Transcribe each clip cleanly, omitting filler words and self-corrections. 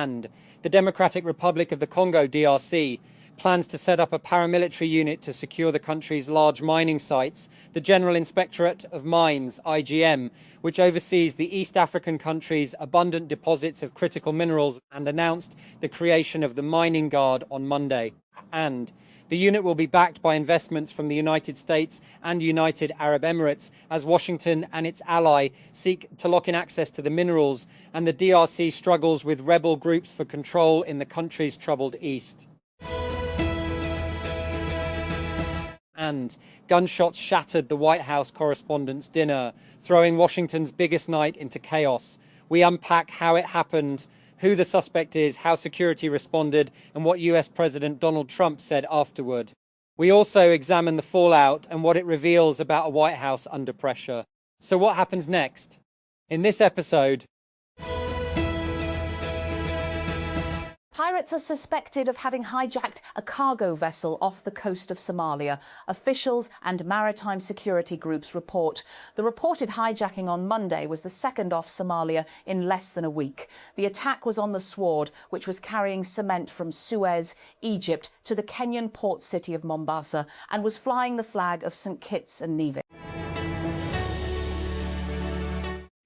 And the Democratic Republic of the Congo, DRC, plans to set up a paramilitary unit to secure the country's large mining sites. The General Inspectorate of Mines, IGM, which oversees the East African country's abundant deposits of critical minerals, and announced the creation of the Mining Guard on Monday. And the unit will be backed by investments from the United States and United Arab Emirates as Washington and its ally seek to lock in access to the minerals, and the DRC struggles with rebel groups for control in the country's troubled east. And gunshots shattered the White House Correspondents' Dinner, throwing Washington's biggest night into chaos. We unpack how it happened, who the suspect is, how security responded, and what US President Donald Trump said afterward. We also examine the fallout and what it reveals about a White House under pressure. So what happens next? In this episode, pirates are suspected of having hijacked a cargo vessel off the coast of Somalia. Officials and maritime security groups report. The reported hijacking on Monday was the second off Somalia in less than a week. The attack was on the Sword, which was carrying cement from Suez, Egypt, to the Kenyan port city of Mombasa, and was flying the flag of St. Kitts and Nevis.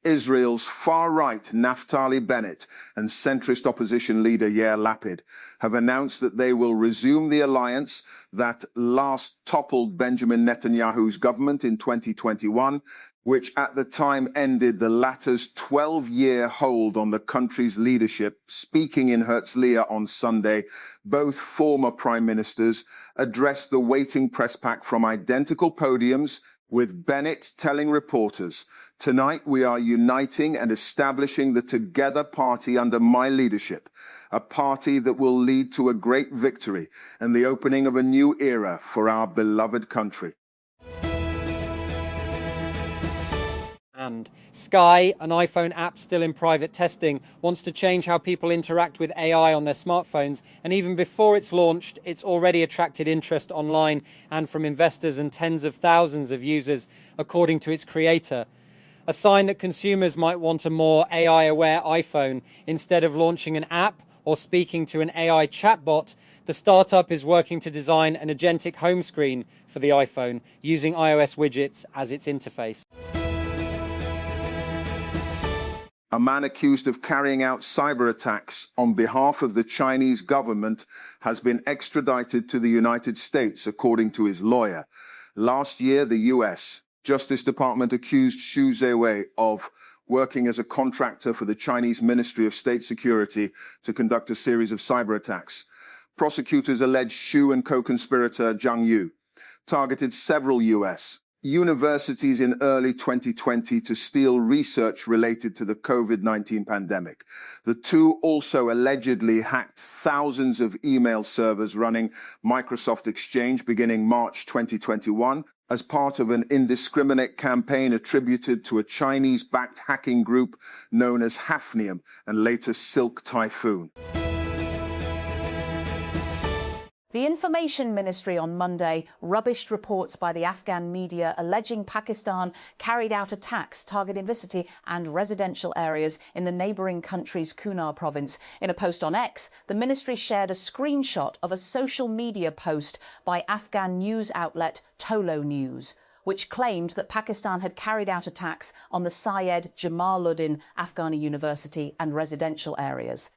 Israel's far-right Naftali Bennett and centrist opposition leader Yair Lapid have announced that they will resume the alliance that last toppled Benjamin Netanyahu's government in 2021, which at the time ended the latter's 12-year hold on the country's leadership. Speaking in Herzliya on Sunday, both former prime ministers addressed the waiting press pack from identical podiums, with Bennett telling reporters, "Tonight we are uniting and establishing the Together Party under my leadership, a party that will lead to a great victory and the opening of a new era for our beloved country." And Sky, an iPhone app still in private testing, wants to change how people interact with AI on their smartphones. And even before it's launched, it's already attracted interest online and from investors and tens of thousands of users, according to its creator. A sign that consumers might want a more AI-aware iPhone. Instead of launching an app or speaking to an AI chatbot, the startup is working to design an agentic home screen for the iPhone, using iOS widgets as its interface. A man accused of carrying out cyber attacks on behalf of the Chinese government has been extradited to the United States, according to his lawyer. Last year, the U.S. Justice Department accused Xu Zhiwei of working as a contractor for the Chinese Ministry of State Security to conduct a series of cyber attacks. Prosecutors allege Xu and co-conspirator Zhang Yu targeted several U.S. universities in early 2020 to steal research related to the COVID-19 pandemic. The two also allegedly hacked thousands of email servers running Microsoft Exchange beginning March 2021 as part of an indiscriminate campaign attributed to a Chinese-backed hacking group known as Hafnium and later Silk Typhoon. The Information Ministry on Monday rubbished reports by the Afghan media alleging Pakistan carried out attacks targeting city and residential areas in the neighbouring country's Kunar province. In a post on X, the ministry shared a screenshot of a social media post by Afghan news outlet Tolo News, which claimed that Pakistan had carried out attacks on the Syed Jamaluddin Afghani University and residential areas.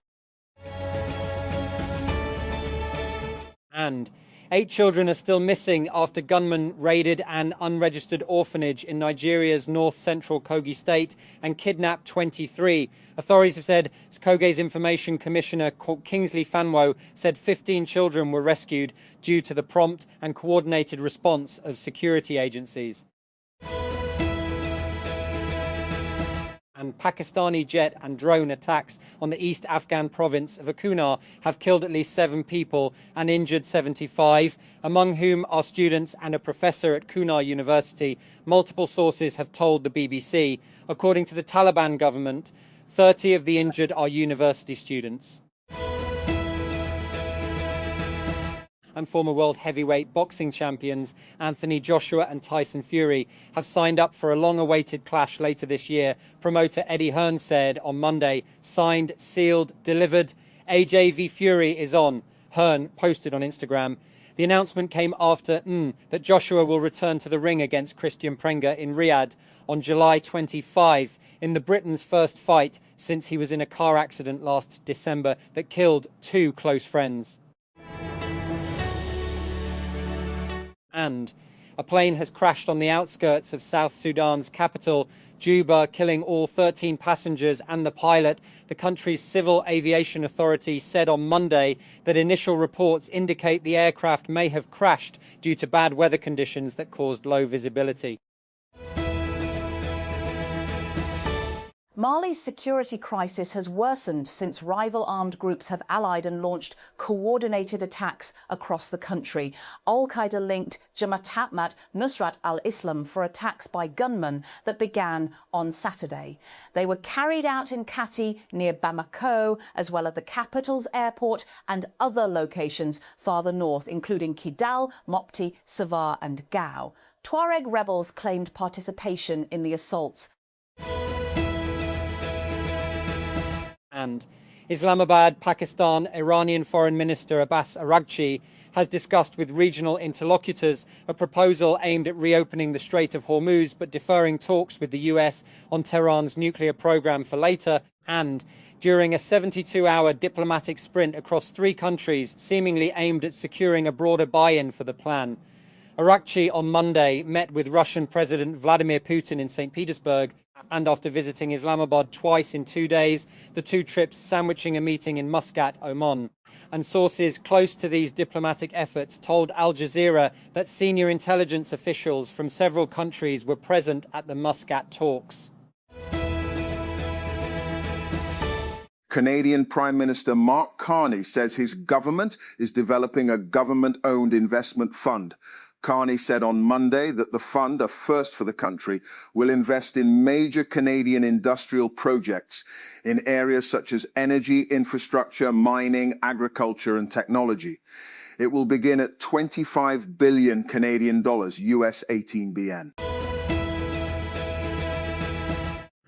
And 8 children are still missing after gunmen raided an unregistered orphanage in Nigeria's north-central Kogi state and kidnapped 23. Authorities have said Kogi's Information Commissioner Kingsley Fanwo said 15 children were rescued due to the prompt and coordinated response of security agencies. And Pakistani jet and drone attacks on the East Afghan province of Kunar have killed at least 7 people and injured 75, among whom are students and a professor at Kunar University. Multiple sources have told the BBC. According to the Taliban government, 30 of the injured are university students. And former world heavyweight boxing champions Anthony Joshua and Tyson Fury have signed up for a long-awaited clash later this year. Promoter Eddie Hearn said on Monday, signed, sealed, delivered. AJV Fury is on, Hearn posted on Instagram. The announcement came after that Joshua will return to the ring against Christian Prenga in Riyadh on July 25 in the Britain's first fight since he was in a car accident last December that killed 2 close friends. And a plane has crashed on the outskirts of South Sudan's capital, Juba, killing all 13 passengers and the pilot. The country's civil aviation authority said on Monday that initial reports indicate the aircraft may have crashed due to bad weather conditions that caused low visibility. Mali's security crisis has worsened since rival armed groups have allied and launched coordinated attacks across the country. Al-Qaeda linked Jamaat Nusrat al-Islam for attacks by gunmen that began on Saturday. They were carried out in Kati near Bamako, as well as the capital's airport and other locations farther north, including Kidal, Mopti, Savar and Gao. Tuareg rebels claimed participation in the assaults. And Islamabad, Pakistan, Iranian Foreign Minister Abbas Araghchi has discussed with regional interlocutors a proposal aimed at reopening the Strait of Hormuz but deferring talks with the US on Tehran's nuclear program for later. And during a 72-hour diplomatic sprint across 3 countries seemingly aimed at securing a broader buy-in for the plan. Araghchi on Monday met with Russian President Vladimir Putin in St. Petersburg, and after visiting Islamabad twice in 2 days, the 2 trips sandwiching a meeting in Muscat, Oman. And sources close to these diplomatic efforts told Al Jazeera that senior intelligence officials from several countries were present at the Muscat talks. Canadian Prime Minister Mark Carney says his government is developing a government-owned investment fund. Carney said on Monday that the fund, a first for the country, will invest in major Canadian industrial projects in areas such as energy, infrastructure, mining, agriculture and technology. It will begin at 25 billion Canadian dollars, US 18 BN.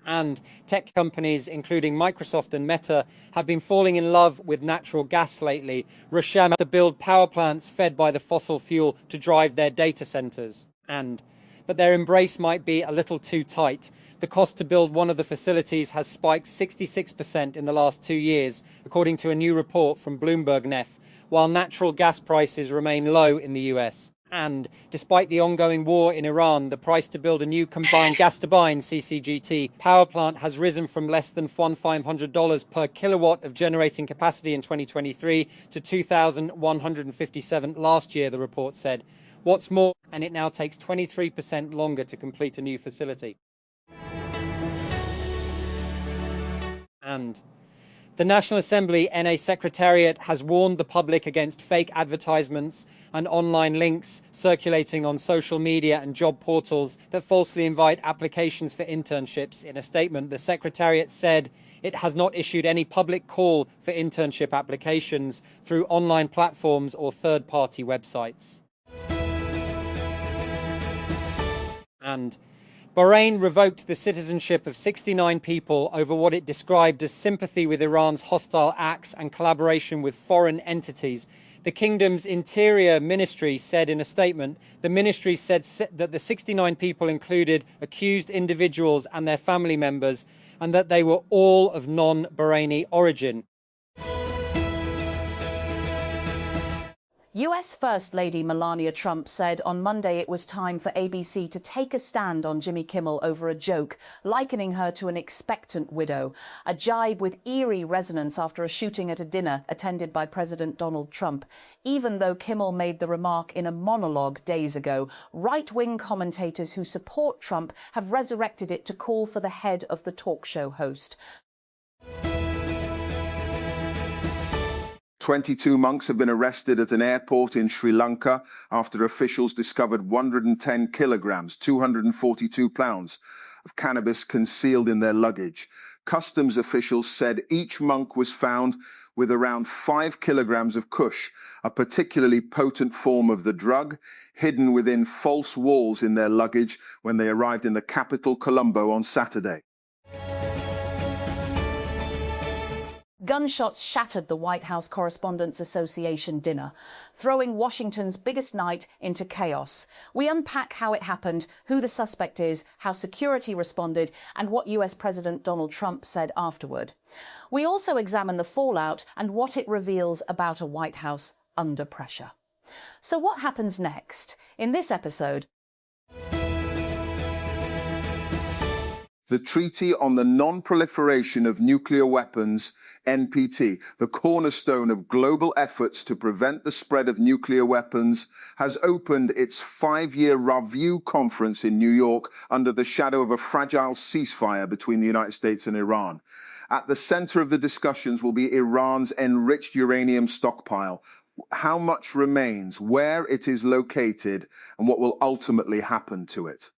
And tech companies, including Microsoft and Meta, have been falling in love with natural gas lately, rushing to build power plants fed by the fossil fuel to drive their data centers. But their embrace might be a little too tight. The cost to build one of the facilities has spiked 66% in the last 2 years, according to a new report from Bloomberg Nef, while natural gas prices remain low in the US. And despite the ongoing war in Iran, the price to build a new combined gas-turbine CCGT power plant has risen from less than $1,500 per kilowatt of generating capacity in 2023 to $2,157 last year, the report said. What's more, and it now takes 23% longer to complete a new facility. And the National Assembly NA Secretariat has warned the public against fake advertisements and online links circulating on social media and job portals that falsely invite applications for internships. In a statement, the Secretariat said it has not issued any public call for internship applications through online platforms or third-party websites. And Bahrain revoked the citizenship of 69 people over what it described as sympathy with Iran's hostile acts and collaboration with foreign entities. The kingdom's interior ministry said in a statement, the ministry said that the 69 people included accused individuals and their family members, and that they were all of non-Bahraini origin. US First Lady Melania Trump said on Monday it was time for ABC to take a stand on Jimmy Kimmel over a joke, likening her to an expectant widow, a jibe with eerie resonance after a shooting at a dinner attended by President Donald Trump. Even though Kimmel made the remark in a monologue days ago, right-wing commentators who support Trump have resurrected it to call for the head of the talk show host. 22 monks have been arrested at an airport in Sri Lanka after officials discovered 110 kilograms, 242 pounds of cannabis concealed in their luggage. Customs officials said each monk was found with around 5 kilograms of kush, a particularly potent form of the drug, hidden within false walls in their luggage when they arrived in the capital, Colombo, on Saturday. Gunshots shattered the White House Correspondents' Association dinner, throwing Washington's biggest night into chaos. We unpack how it happened, who the suspect is, how security responded, and what US President Donald Trump said afterward. We also examine the fallout and what it reveals about a White House under pressure. So what happens next? In this episode, the Treaty on the Non-Proliferation of Nuclear Weapons, NPT, the cornerstone of global efforts to prevent the spread of nuclear weapons, has opened its 5-year review conference in New York under the shadow of a fragile ceasefire between the United States and Iran. At the center of the discussions will be Iran's enriched uranium stockpile, how much remains, where it is located, and what will ultimately happen to it.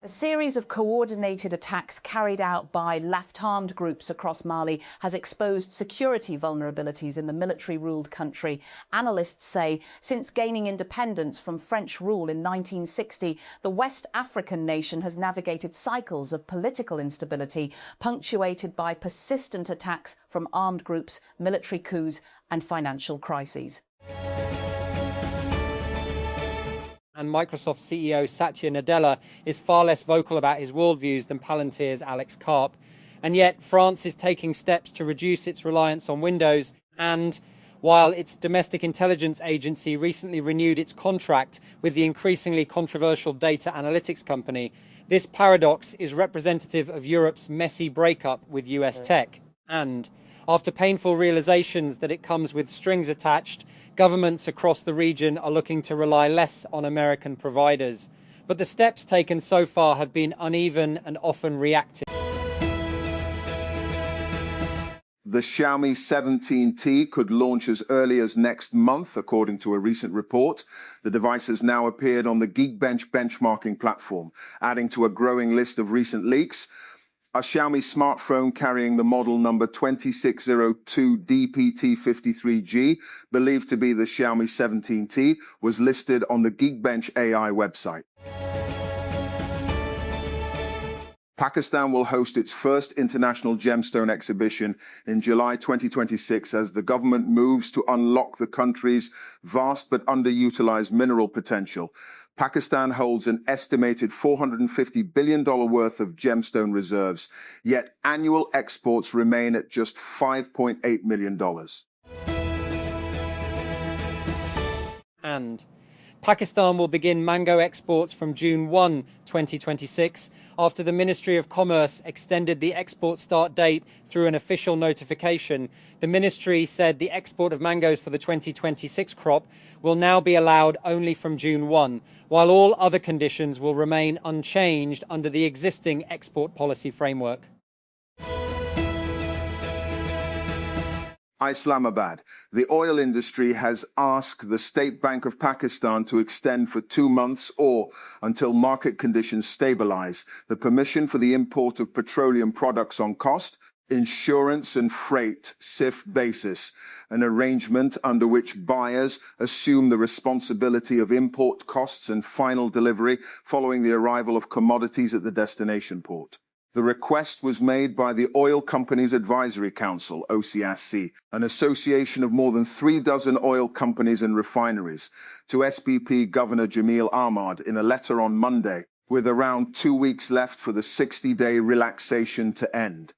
a series of coordinated attacks carried out by left-armed groups across Mali has exposed security vulnerabilities in the military-ruled country. Analysts say since gaining independence from French rule in 1960, the West African nation has navigated cycles of political instability, punctuated by persistent attacks from armed groups, military coups and financial crises. And Microsoft CEO Satya Nadella is far less vocal about his worldviews than Palantir's Alex Karp. And yet France is taking steps to reduce its reliance on Windows, and while its domestic intelligence agency recently renewed its contract with the increasingly controversial data analytics company, this paradox is representative of Europe's messy breakup with US tech. And after painful realizations that it comes with strings attached, governments across the region are looking to rely less on American providers. But the steps taken so far have been uneven and often reactive. The Xiaomi 17T could launch as early as next month, according to a recent report. The device has now appeared on the Geekbench benchmarking platform, adding to a growing list of recent leaks. A Xiaomi smartphone carrying the model number 2602DPT53G, believed to be the Xiaomi 17T, was listed on the Geekbench AI website. Pakistan will host its first international gemstone exhibition in July 2026 as the government moves to unlock the country's vast but underutilized mineral potential. Pakistan holds an estimated $450 billion worth of gemstone reserves, yet annual exports remain at just $5.8 million. And Pakistan will begin mango exports from June 1, 2026, after the Ministry of Commerce extended the export start date through an official notification. The ministry said the export of mangoes for the 2026 crop will now be allowed only from June 1, while all other conditions will remain unchanged under the existing export policy framework. Islamabad. The oil industry has asked the State Bank of Pakistan to extend for 2 months or until market conditions stabilize the permission for the import of petroleum products on cost, insurance and freight (CIF) basis, an arrangement under which buyers assume the responsibility of import costs and final delivery following the arrival of commodities at the destination port. The request was made by the Oil Companies Advisory Council, OCAC, an association of more than 36 oil companies and refineries, to SBP Governor Jamil Ahmad in a letter on Monday, with around 2 weeks left for the 60-day relaxation to end.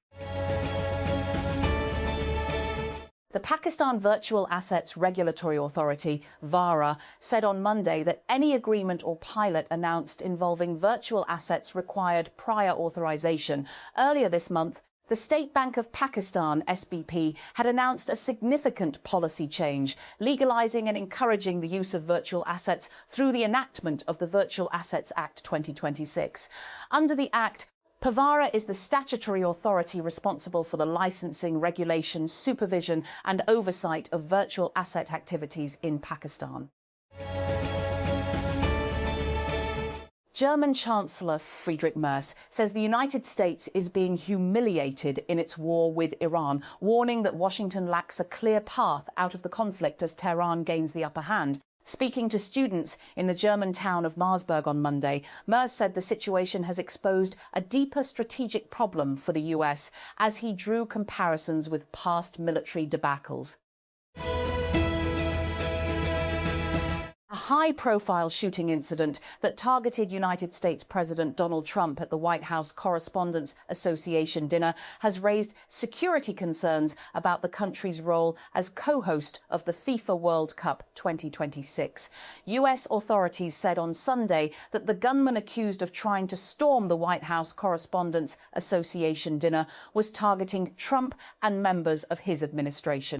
The Pakistan Virtual Assets Regulatory Authority, VARA, said on Monday that any agreement or pilot announced involving virtual assets required prior authorization. Earlier this month, the State Bank of Pakistan, SBP, had announced a significant policy change, legalizing and encouraging the use of virtual assets through the enactment of the Virtual Assets Act 2026. Under the Act, PVARA is the statutory authority responsible for the licensing, regulation, supervision and oversight of virtual asset activities in Pakistan. German Chancellor Friedrich Merz says the United States is being humiliated in its war with Iran, warning that Washington lacks a clear path out of the conflict as Tehran gains the upper hand. Speaking to students in the German town of Marsburg on Monday, Merz said the situation has exposed a deeper strategic problem for the US as he drew comparisons with past military debacles. A high-profile shooting incident that targeted United States President Donald Trump at the White House Correspondents' Association dinner has raised security concerns about the country's role as co-host of the FIFA World Cup 2026. US authorities said on Sunday that the gunman accused of trying to storm the White House Correspondents' Association dinner was targeting Trump and members of his administration.